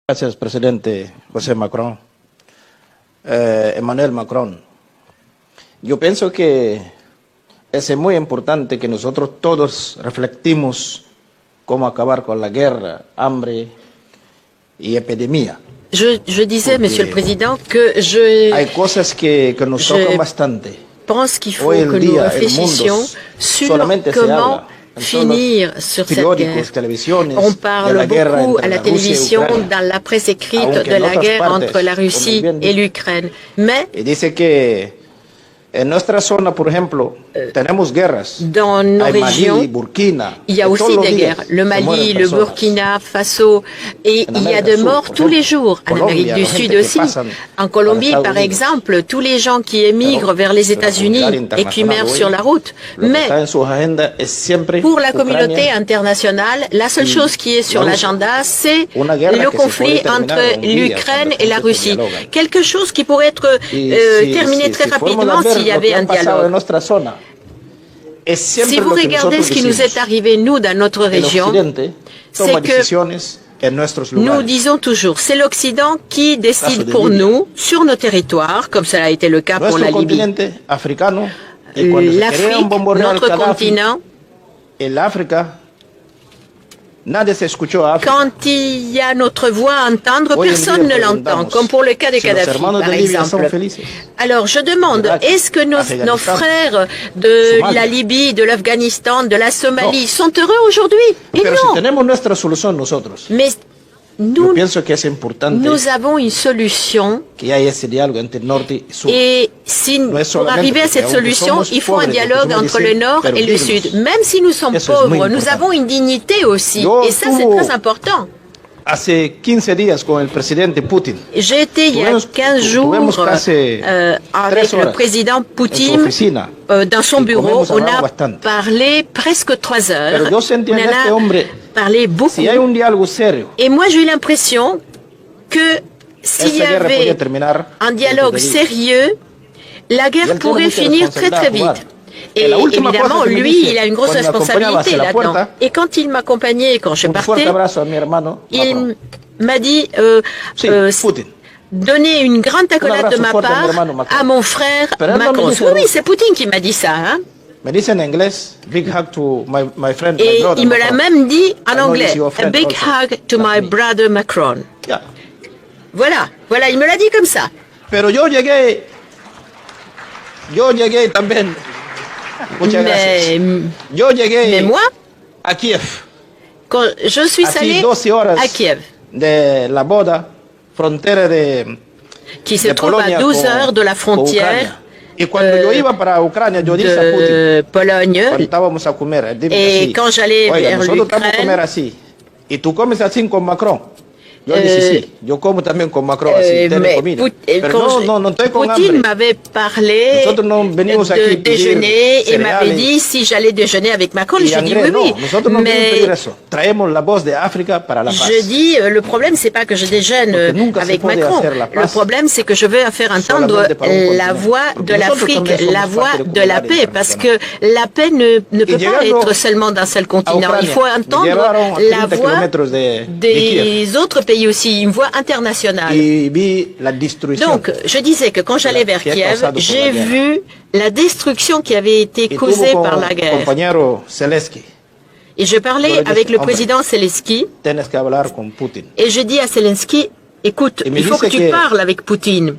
Gracias, presidente José Macron. Emmanuel Macron, yo pienso que es muy importante que nosotros todos reflectimos cómo acabar con la guerra, hambre y epidemia. Je disais, Monsieur le Président, que Hay cosas que nos tocan bastante. pense qu'il faut Hoy en que nous día, el réfléchissions mundo sur solamente se comment habla en finir todos los sur cette periódicos, guerre. televisiones, On de parle la guerra beaucoup entre à la la Rusia y télévision, Ucrania. dans la presse écrite, Aunque de en la otras guerre partes, entre la Russie como bien et l'Ukraine. Mais Y dice que en nuestra zona, por ejemplo, tenemos guerras. dans nos Hay régions, Mali, Burkina. il y a y todos aussi los des días guerres. Le se Mali, mueren le personas. Burkina Faso, et En il y a América des Sur, morts por tous les ejemplo, jours. En Colombia, Amérique du la gente Sud que aussi. pasan En Colombie, para par Estados exemple, tous les gens qui émigrent vers les États-Unis et qui meurent sur la route. Lo que Mais está en sus agendas es siempre pour la communauté Ucrania. internationale, la seule chose qui est sur la Russie. l'agenda, c'est Una guerra le que se conflit puede terminar entre en un día l'Ukraine cuando et la la gente Russie. dialoga. Quelque chose qui pourrait être terminé très rapidement s'il y avait un dialogue. Si vous regardez ce qui nous est arrivé, nous, dans notre région, c'est que nous disons toujours, c'est l'Occident qui décide pour nous, sur nos territoires, comme cela a été le cas pour la Libye. L'Afrique, notre continent, quand il y a notre voix à entendre, personne ne l'entend, comme pour le cas de Kadhafi, par exemple. Alors, je demande, est-ce que nos frères de la Libye, de l'Afghanistan, de la Somalie sont heureux aujourd'hui? Et non. Mais nous avons une solution. Et pour arriver à cette solution, il faut un dialogue entre le Nord et le Sud. Même si nous sommes pauvres, nous avons une dignité aussi. Et ça, c'est très important. J'ai été il y a 15 jours avec le président Poutine dans son bureau. On a parlé presque 3 heures. On en a parlé beaucoup. Et moi, j'ai eu l'impression que s'il y avait un dialogue sérieux, la guerre pourrait finir très très vite. Et évidemment, lui, il a une grosse responsabilité là-dedans. Et quand il m'accompagnait, quand je partais, il m'a dit donner une grande accolade de ma part à mon frère Macron. Oui, c'est Poutine qui m'a dit ça. Hein? Et il me l'a même dit en anglais. A big hug to my brother Macron. Voilà, il me l'a dit comme ça. Mais moi, à Kiev, quand je suis allé à Kiev, qui se trouve à 12 heures de la frontière de Pologne, et quand j'allais vers l'Ukraine, Poutine m'avait parlé de déjeuner et m'avait dit si j'allais déjeuner avec Macron. J'ai dit oui, mais je dis le problème c'est pas que je déjeune avec Macron. Le problème c'est que je veux faire entendre la voix de l'Afrique, la voix de la paix, parce que la paix ne peut pas être seulement d'un seul continent. Il faut entendre la voix des autres pays aussi, une voix internationale. Donc, je disais que quand j'allais vers Kiev, j'ai vu la destruction qui avait été causée par la guerre. Et je parlais avec le président Zelensky, et je dis à Zelensky, écoute, il faut que tu parles avec Poutine.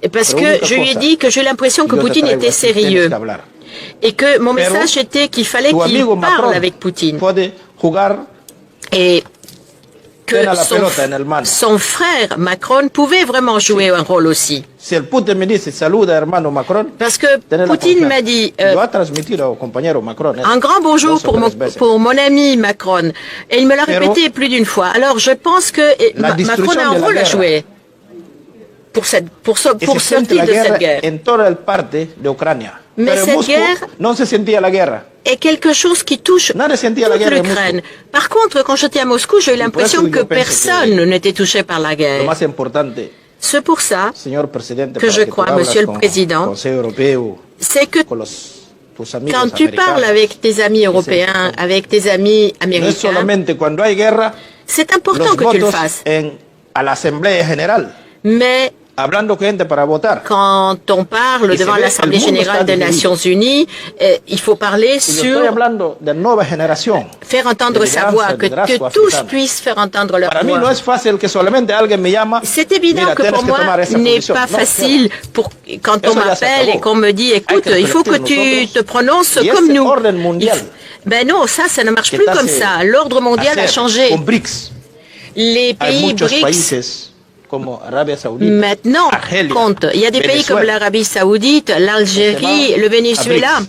Et parce que je lui ai dit que j'ai l'impression que Poutine était sérieux. Et que mon message était qu'il fallait qu'il parle avec Poutine. Et que son frère Macron pouvait vraiment jouer un rôle aussi. Parce que Poutine m'a dit un grand bonjour pour mon ami Macron. Et il me l'a répété plus d'une fois. Alors je pense que Macron a un rôle à jouer pour sortir de cette guerre. Mais cette guerre est quelque chose qui touche toute l'Ukraine. Par contre, quand j'étais à Moscou, j'ai eu l'impression que personne n'était touché par la guerre. C'est pour ça que je crois, Monsieur le Président, c'est que quand tu parles avec tes amis européens, avec tes amis américains, C'est important que tu le fasses. À l'Assemblée générale. Mais quand on parle devant l'Assemblée générale des Nations Unies, il faut parler sur faire entendre sa voix, que tous puissent faire entendre leur voix. C'est évident que pour moi, ce n'est pas facile quand on m'appelle et qu'on me dit, écoute, il faut que tu te prononces comme nous. Ben non, ça ne marche plus comme ça. L'ordre mondial a changé. Les pays BRICS maintenant compte. Il y a des pays comme l'Arabie Saoudite, l'Algérie, le Venezuela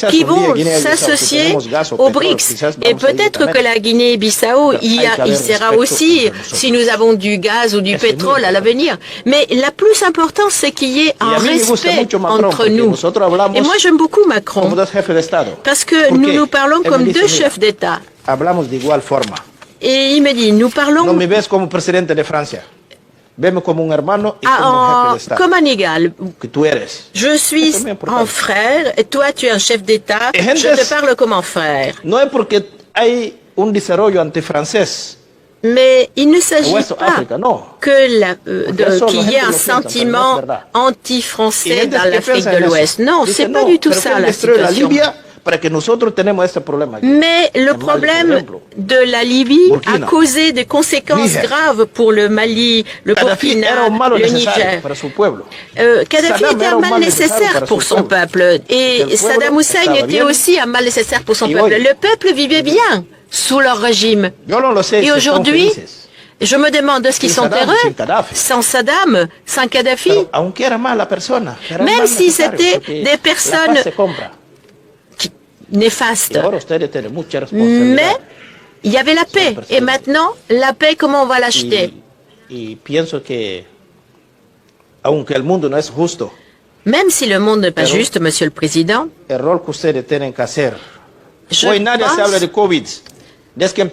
qui vont s'associer aux BRICS. Et peut-être que la Guinée-Bissau y sera aussi si nous avons du gaz ou du pétrole à l'avenir. Mais la plus importante, c'est qu'il y ait un respect entre nous. Et moi, j'aime beaucoup Macron parce que nous parlons comme deux chefs d'État. Et il me dit, nous parlons comme un égal. Je suis un frère et toi tu es un chef d'État. Je te parle comme un frère. Mais il ne s'agit pas qu'il y ait un sentiment anti-français dans l'Afrique de l'Ouest. Non, c'est pas du tout ça la situation. Mais le problème de la Libye a causé des conséquences graves pour le Mali, le Burkina, le Niger. Kadhafi était un mal nécessaire pour son peuple et Saddam Hussein était aussi un mal nécessaire pour son peuple. Le peuple vivait bien sous leur régime. Et aujourd'hui, je me demande de ce qu'ils sont heureux sans Saddam, sans Kadhafi. Même si c'était des personnes néfaste. Mais il y avait la paix. Et maintenant, la paix, comment on va l'acheter? Même si le monde n'est pas juste, Monsieur le Président, je pense qu'il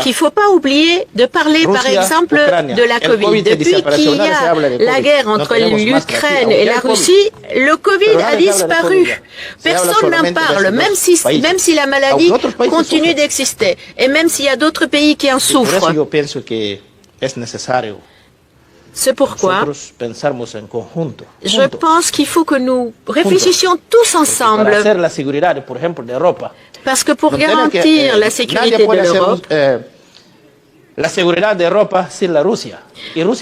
ne faut pas oublier de parler, par exemple, de la Covid. Depuis qu'il y a la guerre entre l'Ukraine et la Russie, le Covid a disparu. Personne n'en parle, même si la maladie continue d'exister. Et même s'il y a d'autres pays qui en souffrent. C'est pourquoi je pense qu'il faut que nous réfléchissions tous ensemble. Parce que pour garantir la sécurité de l'Europe,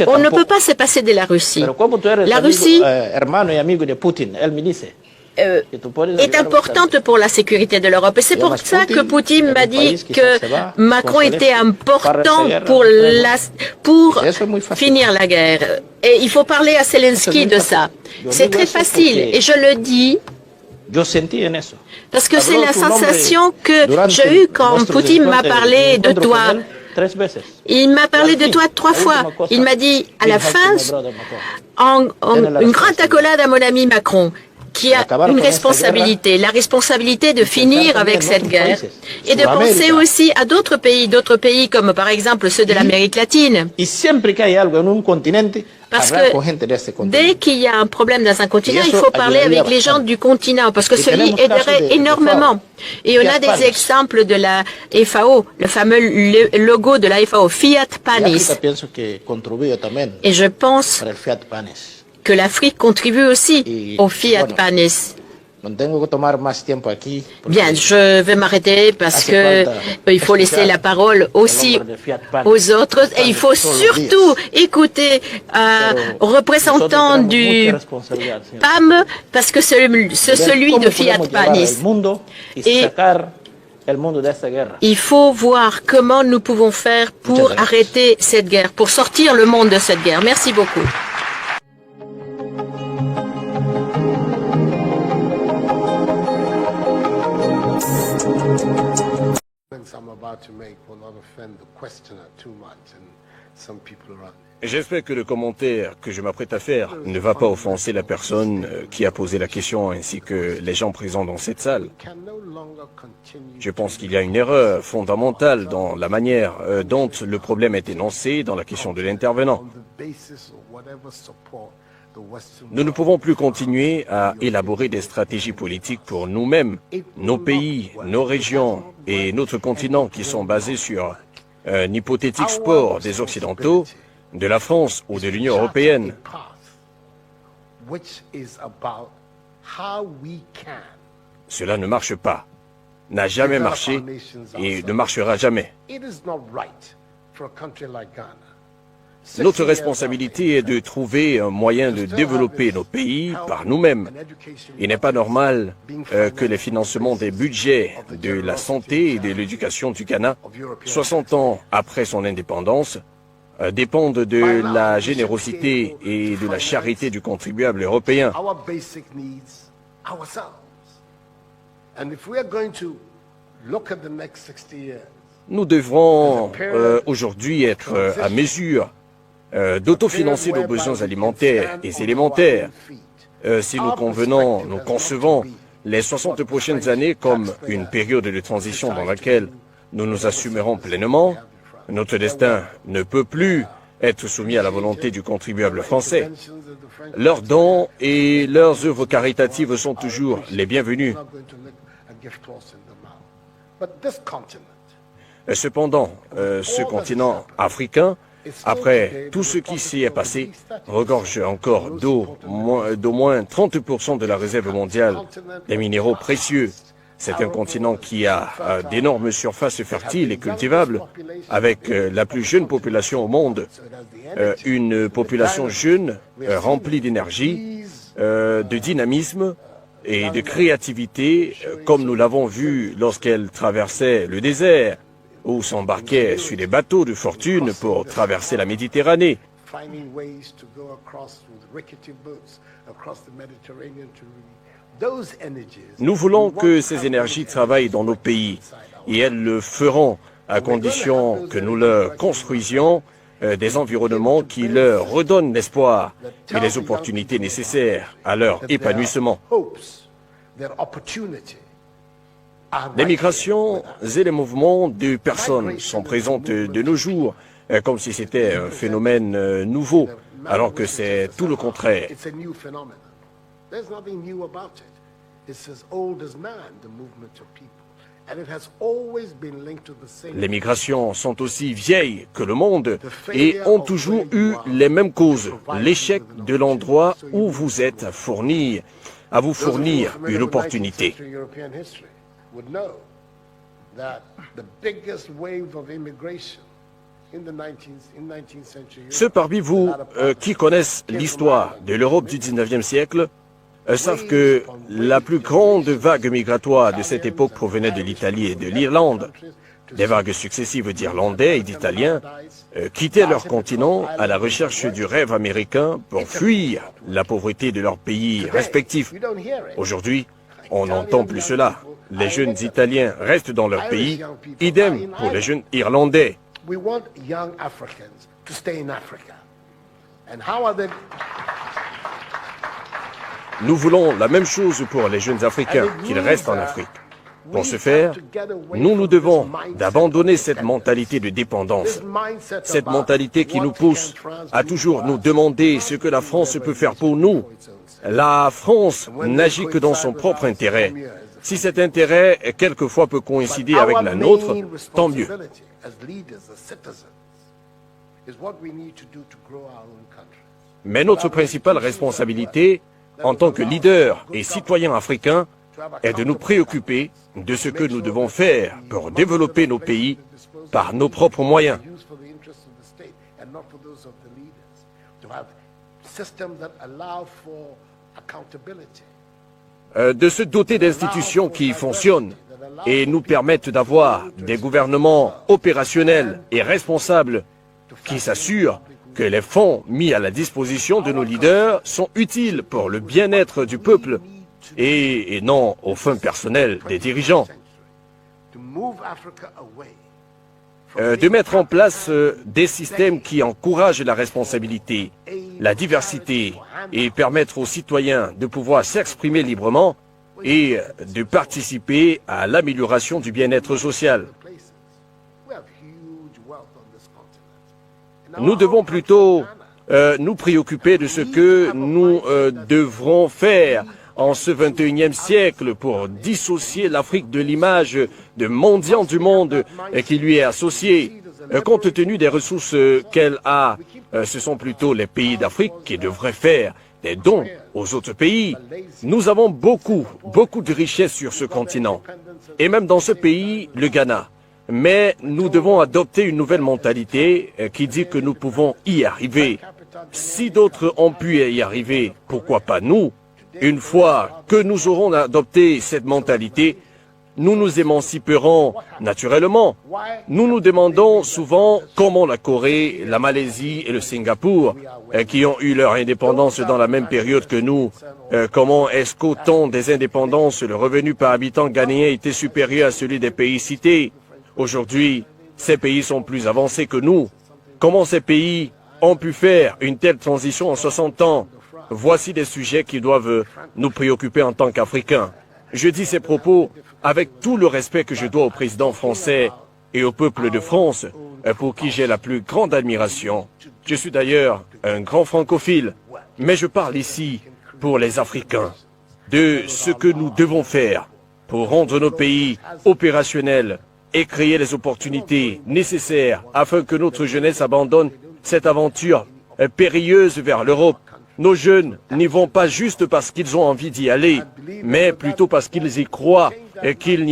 on ne peut pas se passer de la Russie. La Russie est importante pour la sécurité de l'Europe. Et c'est pour ça que Poutine m'a dit que Macron était important pour finir la guerre. Et il faut parler à Zelensky de ça. C'est très facile. Et je le dis parce que c'est la sensation que j'ai eue quand Poutine m'a parlé de toi. Il m'a parlé de toi 3 fois. Il m'a dit à la fin une grande accolade à mon ami Macron, qui a une responsabilité, la responsabilité de finir avec cette guerre et de penser aussi à d'autres pays comme par exemple ceux de l'Amérique latine. Parce que dès qu'il y a un problème dans un continent, il faut parler avec les gens du continent, parce que cela aiderait énormément. Et on a des exemples de la FAO, le fameux logo de la FAO, Fiat Panis. Et je pense que l'Afrique contribue aussi au Fiat Panis. Bien, je vais m'arrêter parce que il faut laisser la parole aussi aux autres et il faut surtout écouter aux représentants du PAM parce que c'est celui de Fiat Panis. Et il faut voir comment nous pouvons faire pour arrêter cette guerre, pour sortir le monde de cette guerre. Merci beaucoup. J'espère que le commentaire que je m'apprête à faire ne va pas offenser la personne qui a posé la question ainsi que les gens présents dans cette salle. Je pense qu'il y a une erreur fondamentale dans la manière dont le problème est énoncé dans la question de l'intervenant. Nous ne pouvons plus continuer à élaborer des stratégies politiques pour nous-mêmes, nos pays, nos régions et notre continent qui sont basés sur un hypothétique sport des Occidentaux, de la France ou de l'Union européenne. Cela ne marche pas, n'a jamais marché et ne marchera jamais. Notre responsabilité est de trouver un moyen de développer nos pays par nous-mêmes. Il n'est pas normal que les financements des budgets de la santé et de l'éducation du Ghana, 60 ans après son indépendance, dépendent de la générosité et de la charité du contribuable européen. Nous devrons aujourd'hui être à mesure d'autofinancer nos besoins alimentaires et élémentaires. Si nous concevons les 60 prochaines années comme une période de transition dans laquelle nous nous assumerons pleinement, notre destin ne peut plus être soumis à la volonté du contribuable français. Leurs dons et leurs œuvres caritatives sont toujours les bienvenus. Cependant, ce continent africain, après tout ce qui s'y est passé, regorge encore d'eau moins 30% de la réserve mondiale des minéraux précieux. C'est un continent qui a d'énormes surfaces fertiles et cultivables, avec la plus jeune population au monde, une population jeune, remplie d'énergie, de dynamisme et de créativité, comme nous l'avons vu lorsqu'elle traversait le désert, ou s'embarquait sur des bateaux de fortune pour traverser la Méditerranée. Nous voulons que ces énergies travaillent dans nos pays, et elles le feront à condition que nous leur construisions des environnements qui leur redonnent l'espoir et les opportunités nécessaires à leur épanouissement. Les migrations et les mouvements de personnes sont présents de nos jours, comme si c'était un phénomène nouveau, alors que c'est tout le contraire. Les migrations sont aussi vieilles que le monde et ont toujours eu les mêmes causes, l'échec de l'endroit où vous êtes à vous fournir une opportunité. Ceux parmi vous qui connaissent l'histoire de l'Europe du 19e siècle savent que la plus grande vague migratoire de cette époque provenait de l'Italie et de l'Irlande. Des vagues successives d'Irlandais et d'Italiens quittaient leur continent à la recherche du rêve américain pour fuir la pauvreté de leurs pays respectifs. Aujourd'hui, on n'entend plus cela. Les jeunes Italiens restent dans leur pays, idem pour les jeunes Irlandais. Nous voulons la même chose pour les jeunes Africains, qu'ils restent en Afrique. Pour ce faire, nous devons d'abandonner cette mentalité de dépendance, cette mentalité qui nous pousse à toujours nous demander ce que la France peut faire pour nous. La France n'agit que dans son propre intérêt. Si cet intérêt, quelquefois, peut coïncider avec la nôtre, tant mieux. Mais notre principale responsabilité, en tant que leader et citoyen africain, est de nous préoccuper de ce que nous devons faire pour développer nos pays par nos propres moyens. De se doter d'institutions qui fonctionnent et nous permettent d'avoir des gouvernements opérationnels et responsables qui s'assurent que les fonds mis à la disposition de nos leaders sont utiles pour le bien-être du peuple et non aux fins personnelles des dirigeants. De mettre en place des systèmes qui encouragent la responsabilité, la diversité et permettre aux citoyens de pouvoir s'exprimer librement et de participer à l'amélioration du bien-être social. Nous devons plutôt nous préoccuper de ce que nous devrons faire en ce 21e siècle pour dissocier l'Afrique de l'image de mendiant du monde qui lui est associée. compte tenu des ressources qu'elle a, ce sont plutôt les pays d'Afrique qui devraient faire des dons aux autres pays. Nous avons beaucoup de richesses sur ce continent, et même dans ce pays, le Ghana. Mais nous devons adopter une nouvelle mentalité qui dit que nous pouvons y arriver. Si d'autres ont pu y arriver, pourquoi pas nous? Une fois que nous aurons adopté cette mentalité, nous nous émanciperons naturellement. Nous nous demandons souvent comment la Corée, la Malaisie et le Singapour, qui ont eu leur indépendance dans la même période que nous, comment est-ce qu'au temps des indépendances, le revenu par habitant ghanéen était supérieur à celui des pays cités. Aujourd'hui, ces pays sont plus avancés que nous. Comment ces pays ont pu faire une telle transition en 60 ans? Voici des sujets qui doivent nous préoccuper en tant qu'Africains. Je dis ces propos avec tout le respect que je dois au président français et au peuple de France, pour qui j'ai la plus grande admiration. Je suis d'ailleurs un grand francophile, mais je parle ici pour les Africains, de ce que nous devons faire pour rendre nos pays opérationnels et créer les opportunités nécessaires afin que notre jeunesse abandonne cette aventure périlleuse vers l'Europe. Nos jeunes n'y vont pas juste parce qu'ils ont envie d'y aller, mais plutôt parce qu'ils y croient et qu'ils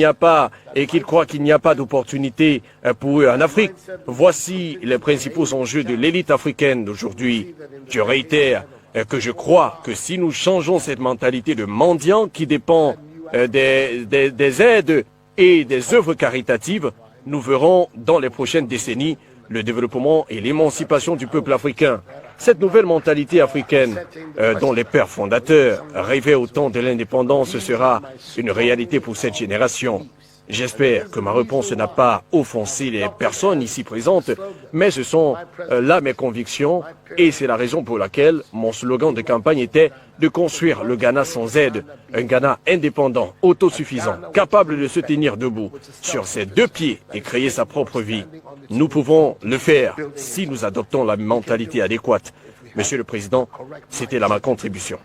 croient qu'il n'y a pas d'opportunité pour eux en Afrique. Voici les principaux enjeux de l'élite africaine d'aujourd'hui. Je réitère que je crois que si nous changeons cette mentalité de mendiant qui dépend des aides et des œuvres caritatives, nous verrons dans les prochaines décennies le développement et l'émancipation du peuple africain. Cette nouvelle mentalité africaine dont les pères fondateurs rêvaient au temps de l'indépendance sera une réalité pour cette génération. J'espère que ma réponse n'a pas offensé les personnes ici présentes, mais ce sont là mes convictions et c'est la raison pour laquelle mon slogan de campagne était de construire le Ghana sans aide, un Ghana indépendant, autosuffisant, capable de se tenir debout sur ses deux pieds et créer sa propre vie. Nous pouvons le faire si nous adoptons la mentalité adéquate. Monsieur le Président, c'était là ma contribution.